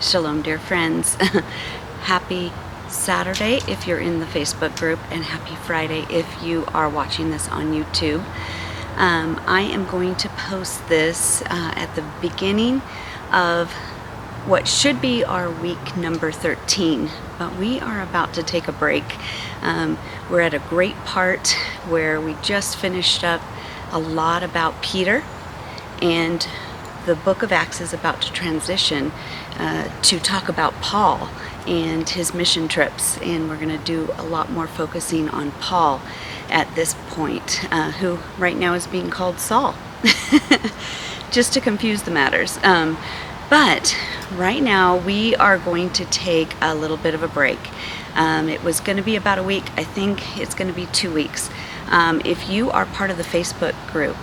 Shalom, dear friends. Happy Saturday if you're in the Facebook group, and happy Friday if you are watching this on YouTube. I am going to post this at the beginning of what should be our week number 13, but we are about to take a break. We're at a great part where we just finished up a lot about Peter, and the book of Acts is about to transition to talk about Paul and his mission trips, and we're going to do a lot more focusing on Paul at this point, who right now is being called Saul, just to confuse the matters. But right now we are going to take a little bit of a break. It was going to be about a week. I think it's going to be 2 weeks. If you are part of the Facebook group,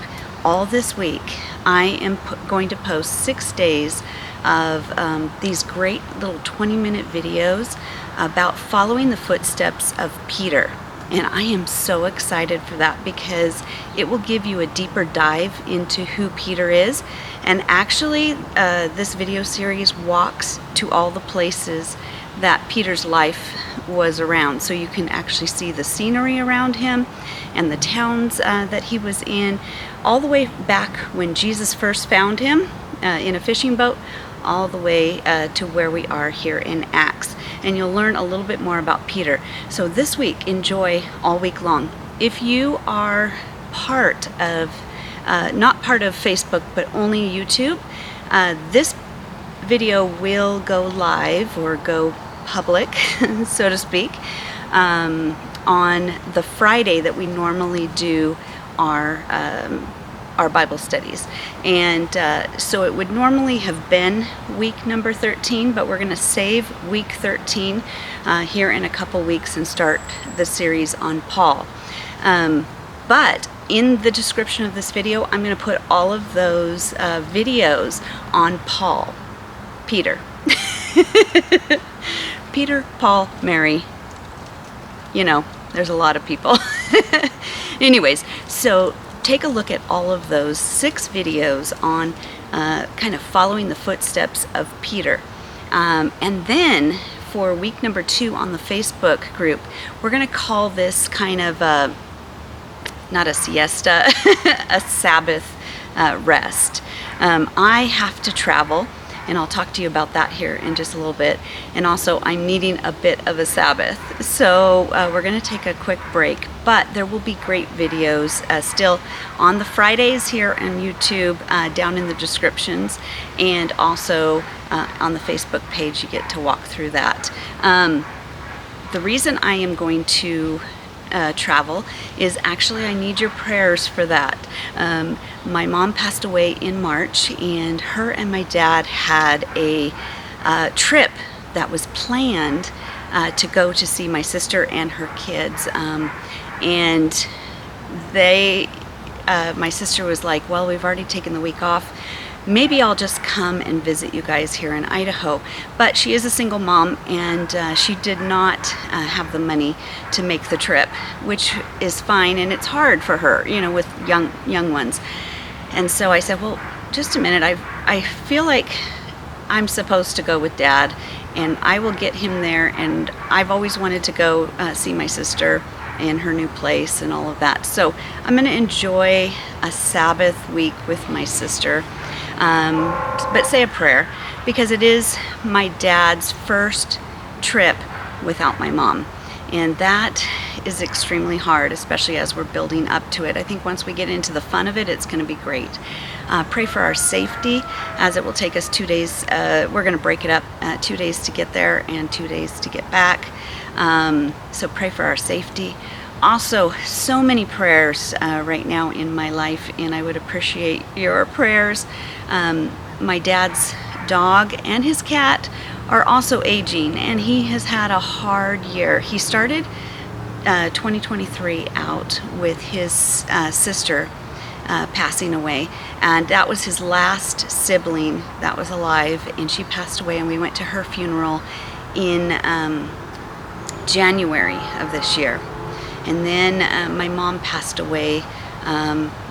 all this week I am going to post 6 days of these great little 20-minute videos about following the footsteps of Peter. And I am so excited for that because it will give you a deeper dive into who Peter is. And actually, this video series walks to all the places that Peter's life was around. So you can actually see the scenery around him and the towns that he was in, all the way back when Jesus first found him in a fishing boat, all the way to where we are here in Acts. And you'll learn a little bit more about Peter. So this week, enjoy all week long. If you are part of, not part of Facebook, but only YouTube, this video will go live or go public, so to speak, on the Friday that we normally do our Bible studies. And so it would normally have been week number 13, but we're going to save week 13 here in a couple weeks and start the series on Paul. But in the description of this video, I'm going to put all of those videos on Paul, Peter. Peter, Paul, Mary, you know, there's a lot of people. Anyways, so take a look at all of those 6 videos on kind of following the footsteps of Peter. And then for week number 2 on the Facebook group, we're going to call this kind of not a siesta, a Sabbath rest. I have to travel, and I'll talk to you about that here in just a little bit. And also, I'm needing a bit of a Sabbath. So we're going to take a quick break, but there will be great videos still on the Fridays here on YouTube, down in the descriptions, and also on the Facebook page. You get to walk through that. The reason I am going to travel is actually I need your prayers for that. My mom passed away in March, and her and my dad had a trip that was planned to go to see my sister and her kids. And my sister was like, well, we've already taken the week off. Maybe I'll just come and visit you guys here in Idaho. But she is a single mom, and she did not have the money to make the trip, which is fine, and it's hard for her, you know, with young ones. And so I said, well, just a minute, I feel like I'm supposed to go with Dad, and I will get him there, and I've always wanted to go see my sister in her new place and all of that. So I'm going to enjoy a Sabbath week with my sister. But say a prayer, because it is my dad's first trip without my mom, and that is extremely hard, especially as we're building up to it. I think once we get into the fun of it, it's going to be great. Pray for our safety, as it will take us 2 days. We're going to break it up 2 days to get there and 2 days to get back. So pray for our safety. Also, so many prayers right now in my life, and I would appreciate your prayers. My dad's dog and his cat are also aging, and he has had a hard year. He started 2023 out with his sister passing away, and that was his last sibling that was alive, and she passed away, and we went to her funeral in January of this year. And then my mom passed away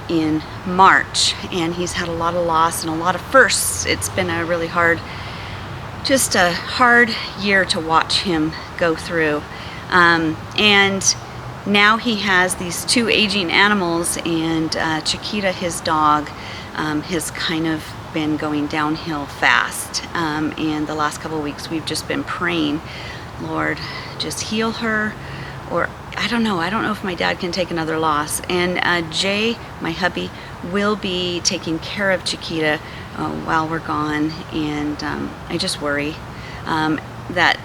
in March, and he's had a lot of loss and a lot of firsts. It's been a really hard just a hard year to watch him go through. And now he has these 2 aging animals, and Chiquita, his dog, has kind of been going downhill fast. And the last couple of weeks we've just been praying, Lord, just heal her, or I don't know if my dad can take another loss. And Jay, my hubby, will be taking care of Chiquita while we're gone, and I just worry that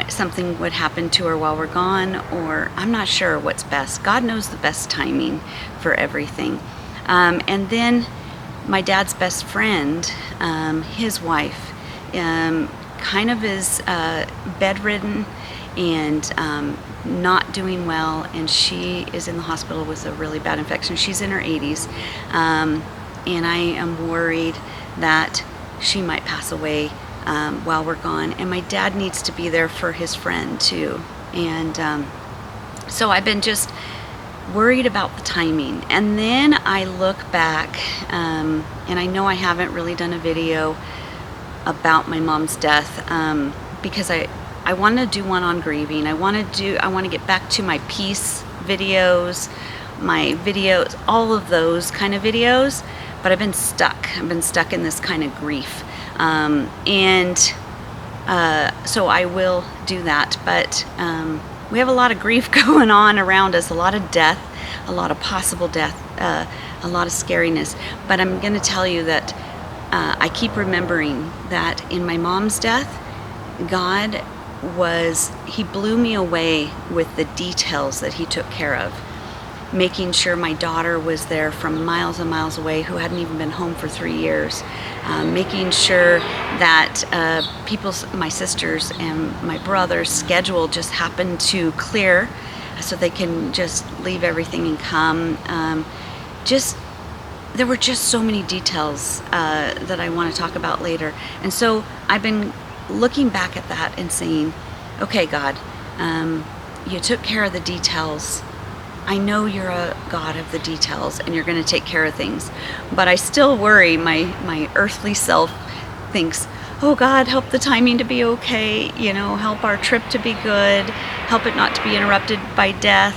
something would happen to her while we're gone, or I'm not sure what's best. God knows the best timing for everything. And then my dad's best friend, his wife, kind of is bedridden and not doing well, and she is in the hospital with a really bad infection. She's in her 80s, and I am worried that she might pass away while we're gone, and my dad needs to be there for his friend too. And so I've been just worried about the timing. And then I look back, and I know I haven't really done a video about my mom's death, because I want to do one on grieving. I want to get back to my peace videos, all of those kind of videos, but I've been stuck in this kind of grief. So I will do that, but we have a lot of grief going on around us, a lot of death, a lot of possible death, a lot of scariness. But I'm going to tell you that I keep remembering that in my mom's death, God he blew me away with the details that he took care of, making sure my daughter was there from miles and miles away, who hadn't even been home for 3 years, making sure that my sisters and my brother's schedule just happened to clear so they can just leave everything and come. There were just so many details that I want to talk about later. And so I've been looking back at that and saying, okay, God, you took care of the details. I know you're a God of the details, and you're going to take care of things. But I still worry. My earthly self thinks, oh God, help the timing to be okay. Help our trip to be good. Help it not to be interrupted by death.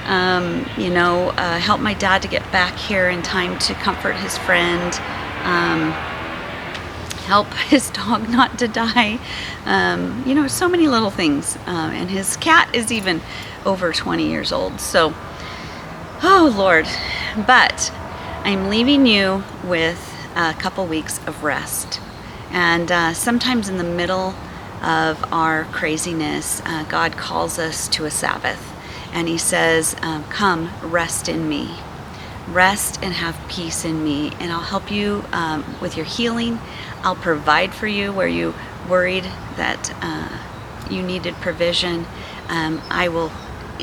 Help my dad to get back here in time to comfort his friend. Help his dog not to die. So many little things. And his cat is even over 20 years old. So, oh Lord. But I'm leaving you with a couple weeks of rest. And sometimes in the middle of our craziness, God calls us to a Sabbath. And he says, come, rest in me. Rest and have peace in me, and I'll help you with your healing. I'll provide for you where you worried that you needed provision. I will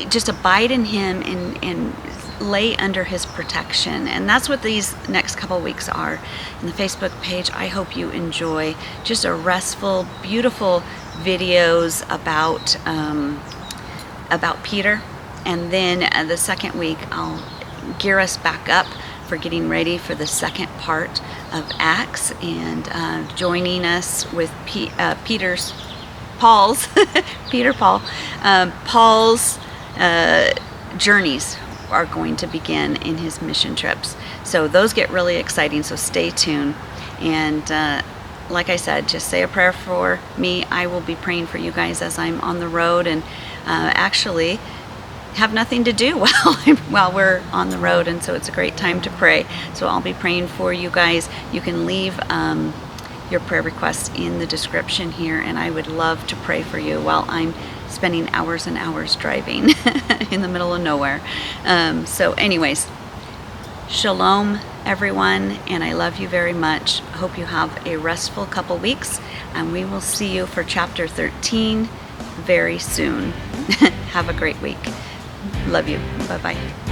just abide in him and lay under his protection. And that's what these next couple weeks are. In the Facebook page, I hope you enjoy just a restful, beautiful videos about Peter. And then the second week, I'll gear us back up for getting ready for the second part of Acts, and joining us with Paul's journeys are going to begin in his mission trips. So those get really exciting, so stay tuned. And like I said, just say a prayer for me. I will be praying for you guys as I'm on the road, and actually have nothing to do while we're on the road, and so it's a great time to pray. So I'll be praying for you guys. You can leave your prayer requests in the description here, and I would love to pray for you while I'm spending hours and hours driving in the middle of nowhere. So anyways, shalom everyone, and I love you very much. Hope you have a restful couple weeks, and we will see you for chapter 13 very soon. Have a great week. Love you. Bye-bye.